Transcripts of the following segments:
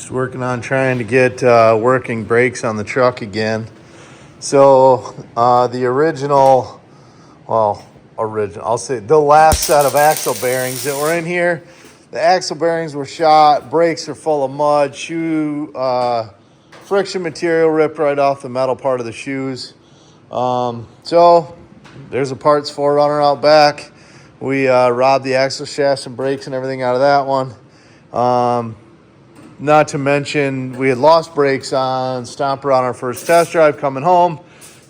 Just working on trying to get working brakes on the truck again. So the original, I'll say the last set of axle bearings that were in here, the axle bearings were shot, brakes are full of mud, shoe friction material ripped right off the metal part of the shoes. So there's a parts forerunner out back. We robbed the axle shafts and brakes and everything out of that one. Not to mention, we had lost brakes on Stomper on our first test drive coming home.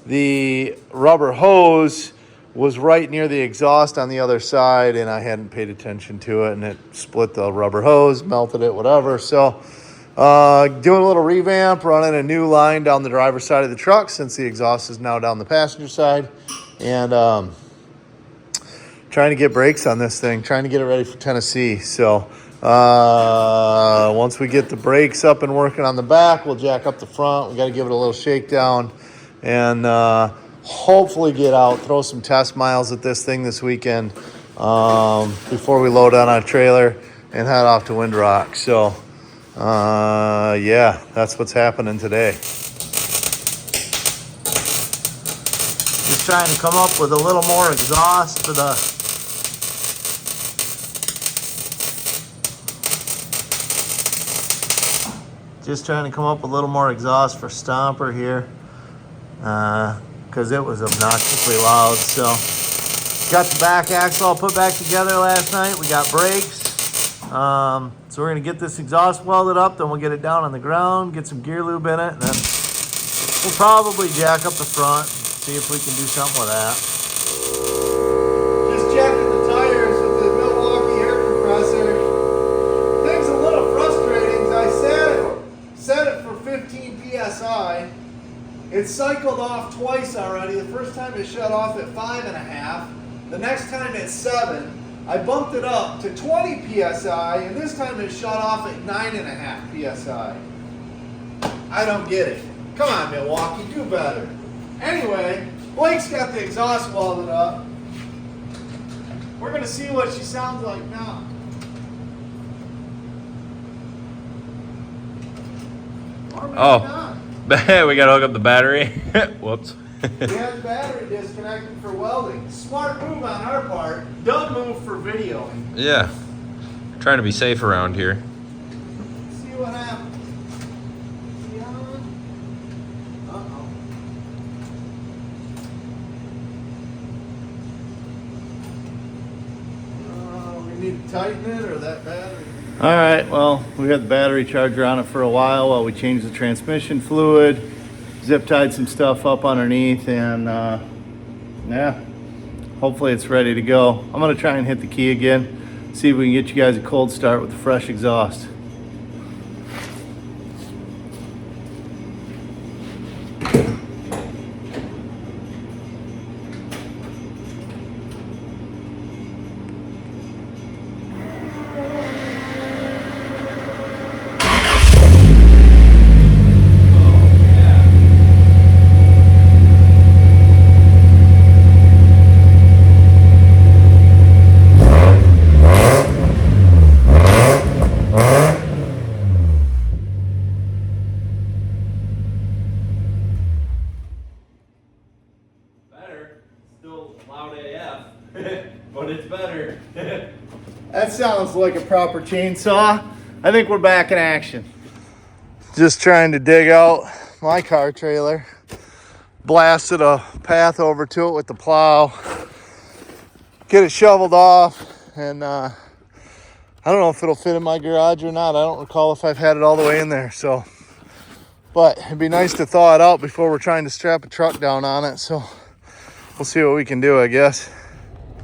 The rubber hose was right near the exhaust on the other side, and I hadn't paid attention to it, and it split the rubber hose, melted it, whatever. So doing a little revamp, running a new line down the driver's side of the truck since the exhaust is now down the passenger side, and trying to get brakes on this thing, trying to get it ready for Tennessee. So once we get the brakes up and working on the back, we'll jack up the front. We got to give it a little shakedown and hopefully get out, throw some test miles at this thing this weekend before we load on a trailer and head off to Windrock. So yeah, that's what's happening today. Just trying to come up with a little more exhaust for the Stomper here because it was obnoxiously loud. So got the back axle all put back together last night. We got brakes. So we're going to get this exhaust welded up, then we'll get it down on the ground, get some gear lube in it, and then we'll probably jack up the front, see if we can do something with that. Just checking the tires with the Milwaukee air compressor. Thing's a little frustrating because I set it for 15 PSI. It cycled off twice already. The first time it shut off at 5.5. The next time at 7. I bumped it up to 20 PSI, and this time it shut off at 9.5 PSI. I don't get it. Come on, Milwaukee, do better. Anyway, Blake's got the exhaust welded up. We're gonna see what she sounds like now. Oh, we gotta hook up the battery. Whoops. We have the battery disconnected for welding. Smart move on our part. Dumb move for videoing. Yeah. Trying to be safe around here. See what happens. Uh-oh. We need to tighten it or that battery? All right, well, we had the battery charger on it for a while we changed the transmission fluid, zip tied some stuff up underneath, and yeah, hopefully it's ready to go. I'm gonna try and hit the key again, see if we can get you guys a cold start with the fresh exhaust. Still loud AF, but it's better. That sounds like a proper chainsaw. I think we're back in action. Just trying to dig out my car trailer. Blasted a path over to it with the plow. Get it shoveled off, and I don't know if it'll fit in my garage or not. I don't recall if I've had it all the way in there. So, but it'd be nice to thaw it out before we're trying to strap a truck down on it. So we'll see what we can do, I guess.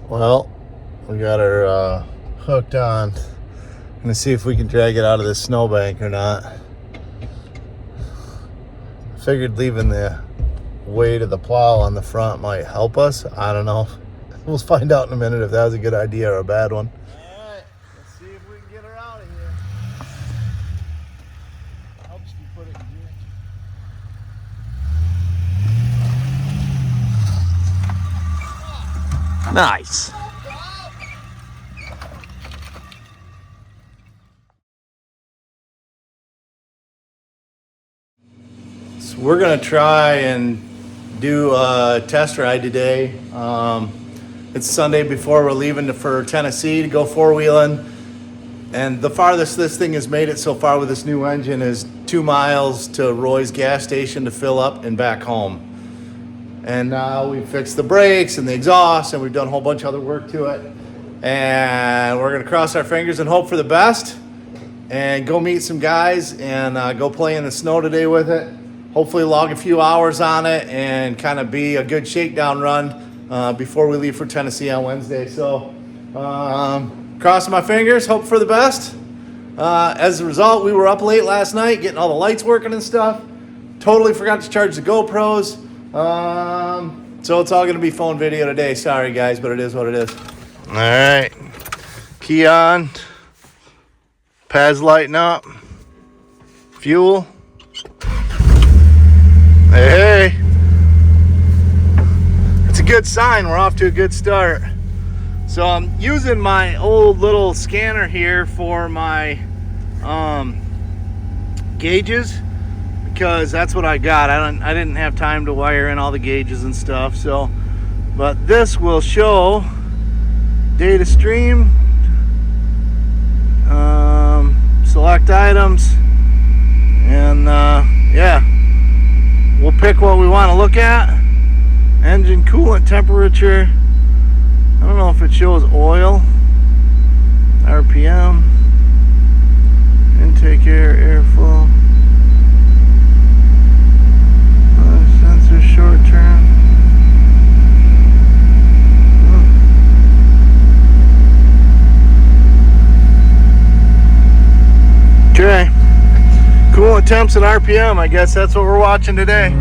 Well, we got her hooked on. I'm gonna see if we can drag it out of this snowbank or not. Figured leaving the weight of the plow on the front might help us. I don't know. We'll find out in a minute if that was a good idea or a bad one. All right, let's see if we can get her out of here. Helps if you put it in gear. Nice. So we're gonna try and do a test ride today. It's Sunday before we're leaving for Tennessee to go four-wheeling. And the farthest this thing has made it so far with this new engine is 2 miles to Roy's gas station to fill up and back home. And now we've fixed the brakes and the exhaust, and we've done a whole bunch of other work to it. And we're gonna cross our fingers and hope for the best and go meet some guys and go play in the snow today with it. Hopefully log a few hours on it and kind of be a good shakedown run before we leave for Tennessee on Wednesday. So crossing my fingers, hope for the best. As a result, we were up late last night getting all the lights working and stuff. Totally forgot to charge the GoPros. So it's all going to be phone video today. Sorry, guys, but it is what it is. All right. Key on. Pads lighting up. Fuel. Hey. It's a good sign. We're off to a good start. So I'm using my old little scanner here for my gauges, because that's what I got. I didn't have time to wire in all the gauges and stuff. So, but this will show data stream, select items, and yeah, we'll pick what we want to look at. Engine coolant temperature. I don't know if it shows oil, RPM, intake air, airflow, sensor short term. Okay, coolant temps and RPM, I guess that's what we're watching today.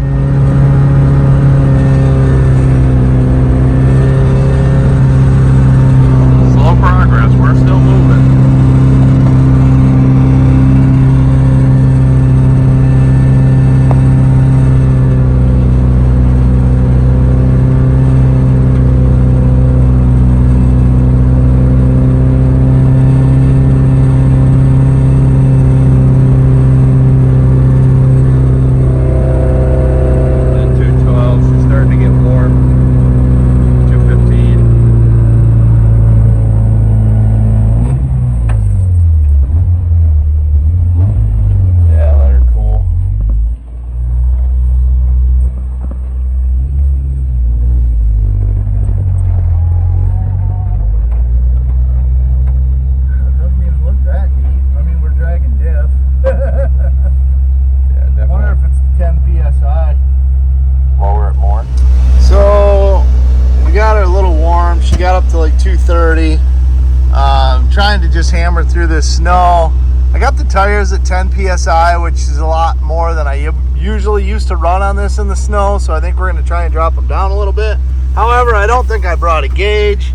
Trying to just hammer through this snow. I got the tires at 10 psi, which is a lot more than I usually used to run on this in the snow, so I think we're going to try and drop them down a little bit. However, I don't think I brought a gauge.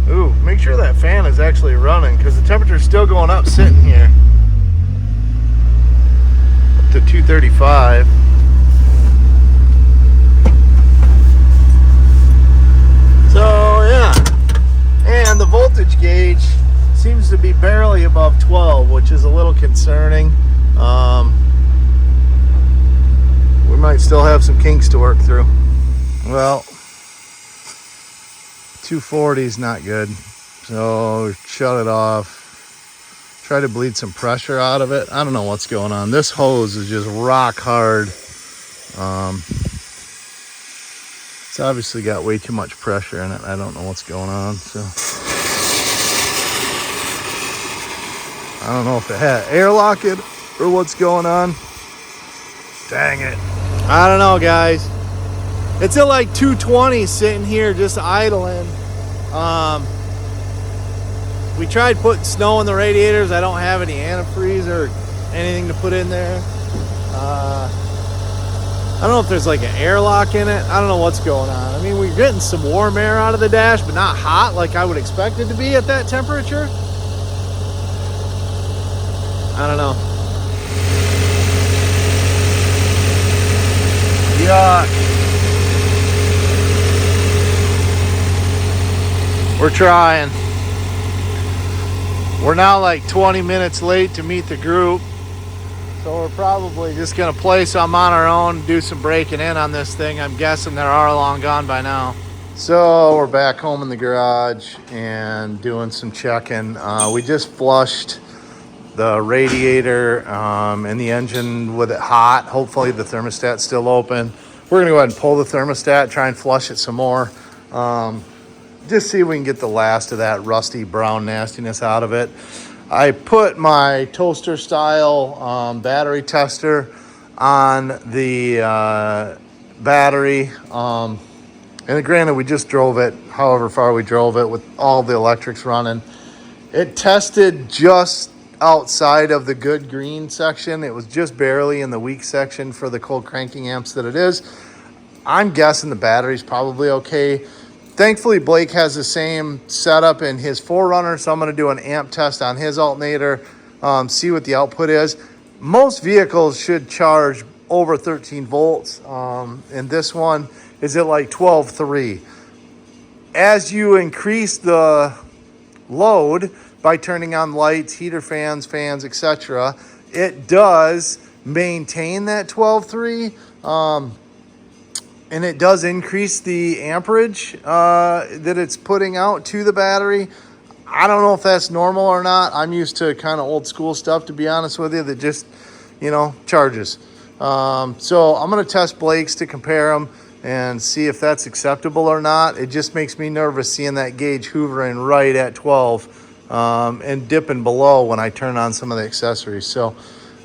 Ooh, make sure that fan is actually running, because the temperature is still going up sitting here up to 235. So yeah, and the voltage gauge seems to be barely above 12, which is a little concerning. We might still have some kinks to work through. Well, 240 is not good, so shut it off. Try to bleed some pressure out of it. I don't know what's going on. This hose is just rock hard. It's obviously got way too much pressure in it. I don't know what's going on. So I don't know if it had airlock it or what's going on. Dang it. I don't know, guys. It's at like 220 sitting here just idling. We tried putting snow in the radiators. I don't have any antifreeze or anything to put in there. I don't know if there's like an airlock in it. I don't know what's going on. I mean, we're getting some warm air out of the dash, but not hot like I would expect it to be at that temperature. I don't know. Yuck. We're trying. We're now like 20 minutes late to meet the group. So we're probably just gonna play some on our own, do some breaking in on this thing. I'm guessing they're all long gone by now. So we're back home in the garage and doing some checking. We just flushed the radiator and the engine with it hot. Hopefully the thermostat's still open. We're gonna go ahead and pull the thermostat, try and flush it some more. Just see if we can get the last of that rusty brown nastiness out of it. I put my toaster style battery tester on the battery. And granted, we just drove it however far we drove it with all the electrics running. It tested just outside of the good green section. It was just barely in the weak section for the cold cranking amps that it is. I'm guessing the battery's probably okay. Thankfully, Blake has the same setup in his 4Runner, so I'm going to do an amp test on his alternator, see what the output is. Most vehicles should charge over 13 volts, and this one is at like 12.3. As you increase the load by turning on lights, heater fans, etc., it does maintain that 12.3. And it does increase the amperage that it's putting out to the battery. I don't know if that's normal or not. I'm used to kind of old school stuff, to be honest with you, that just, charges. So I'm going to test Blake's to compare them and see if that's acceptable or not. It just makes me nervous seeing that gauge hovering right at 12 and dipping below when I turn on some of the accessories. So,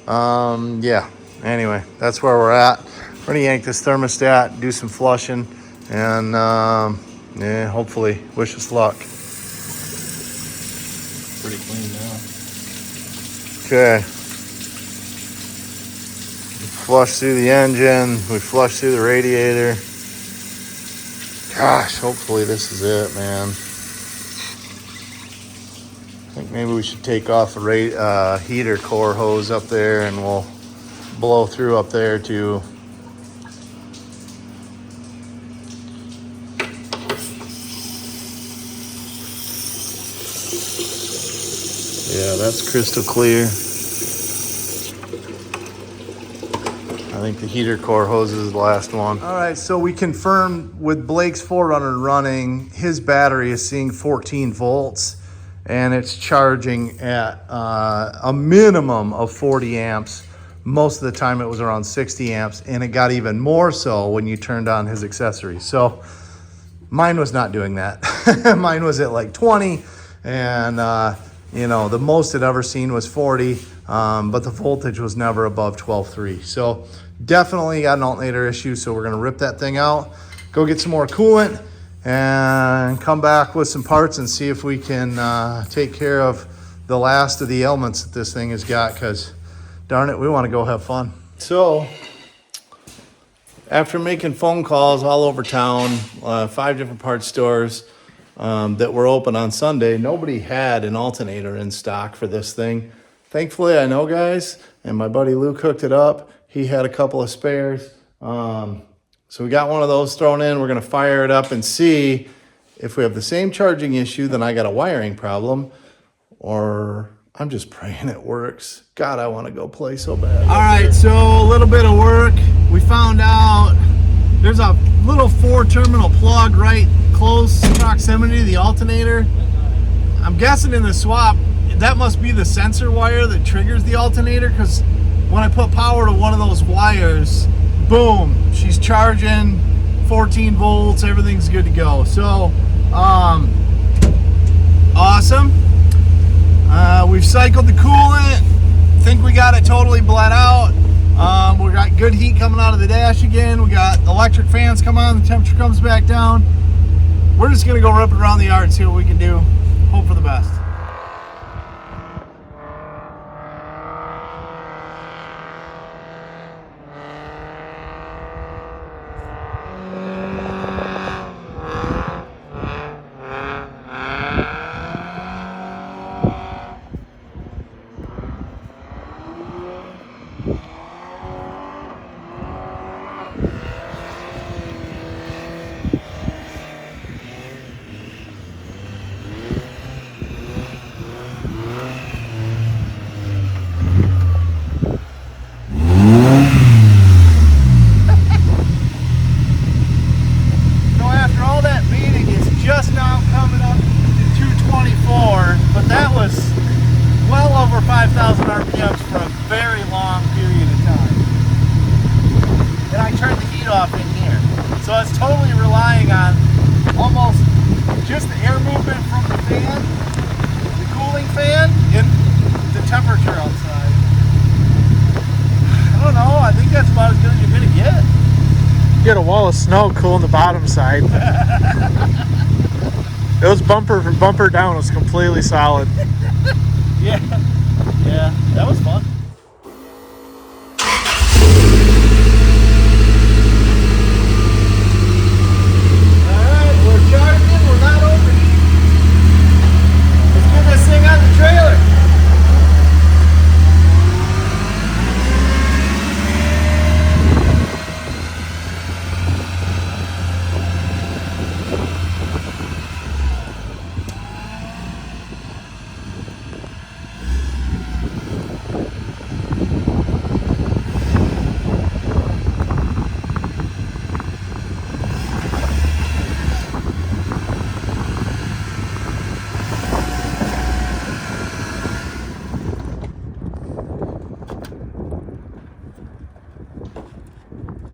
yeah, anyway, that's where we're at. We're gonna yank this thermostat, do some flushing, and yeah, hopefully wish us luck. Pretty clean now. Okay. We flush through the engine, we flush through the radiator. Gosh, hopefully this is it, man. I think maybe we should take off the heater core hose up there and we'll blow through up there too. Yeah, that's crystal clear. I think the heater core hose is the last one. All right, so we confirmed with Blake's 4Runner running, his battery is seeing 14 volts and it's charging at a minimum of 40 amps. Most of the time it was around 60 amps, and it got even more so when you turned on his accessories. So mine was not doing that. Mine was at like 20, and the most it ever seen was 40, but the voltage was never above 12.3. So definitely got an alternator issue, so we're gonna rip that thing out, go get some more coolant, and come back with some parts and see if we can take care of the last of the ailments that this thing has got, because darn it, we want to go have fun. So after making phone calls all over town, 5 different parts stores that were open on Sunday, nobody had an alternator in stock for this thing. Thankfully, I know guys, and my buddy Luke hooked it up. He had a couple of spares. So we got one of those thrown in. We're gonna fire it up and see if we have the same charging issue, then I got a wiring problem, or I'm just praying it works. God, I want to go play so bad. All right, so a little bit of work. We found out there's a little 4-terminal plug right close proximity to the alternator. I'm guessing in the swap, that must be the sensor wire that triggers the alternator, because when I put power to one of those wires, boom, she's charging 14 volts, everything's good to go. So, awesome. We've cycled the coolant. Think we got it totally bled out. We got good heat coming out of the dash again. We got electric fans come on, the temperature comes back down. We're just gonna go rip it around the yard and see what we can do. Hope for the best. just now coming up to 224, but that was well over 5,000 RPMs for a very long period of time. And I turned the heat off in here. So it's totally relying on almost just the air movement from the fan, the cooling fan, and the temperature outside. I don't know, I think that's about as good as you're gonna get. You got a wall of snow cooling the bottom side. It was bumper down, it was completely solid. Yeah, that was fun.